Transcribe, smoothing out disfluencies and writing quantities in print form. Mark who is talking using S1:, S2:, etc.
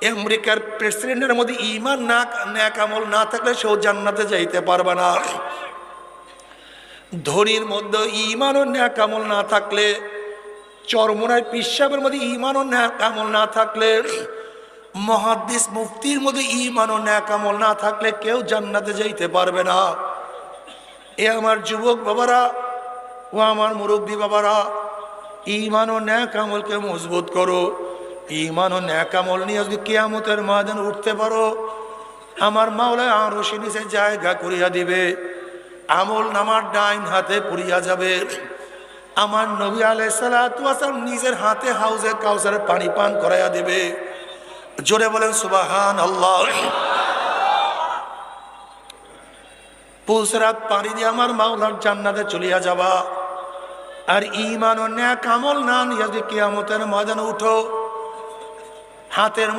S1: আমেরিকার প্রেসিডেন্টের মধ্যে ঈমান না নেক আমল না থাকলে সেও জান্নাতে যাইতে পারবে না। ধনীর মধ্যে ঈমান ও নেক আমল না থাকলে, চরমোনার পিসাবের মধ্যে ঈমান ও নেক আমল না থাকলে, মুহাদ্দিস মুফতির মধ্যে ঈমান ও নেক আমল না থাকলে কেউ জান্নাতে যাইতে পারবে না। এ আমার যুবক বাবারা ও আমার মুরব্বী বাবারা, ঈমান ও নেক আমলকে মজবুত করো। ঈমান ও নেক আমল নিয়ে যদি কিয়ামতের ময়দানে উঠতে পারো, আমার মাওলা আরশের নিচে জায়গা করিয়া দিবে। আমল নামার ডাইন হাতে পুরিয়া যাবে। আমার নবী আলাইহিস সালাতু ওয়াস সালাম নিজের হাতে হাউজে কাউসারের পানি পান করাইয়া দিবে। জোরে বলেন সুবহানাল্লাহ। পুলসরাত পানি দিয়ে আমার মাওলার জান্নাতে চলিয়া যাবা। আর ঈমান ও নেক আমল না নিয়ে যদি কিয়ামতের ময়দানে উঠো, হাতের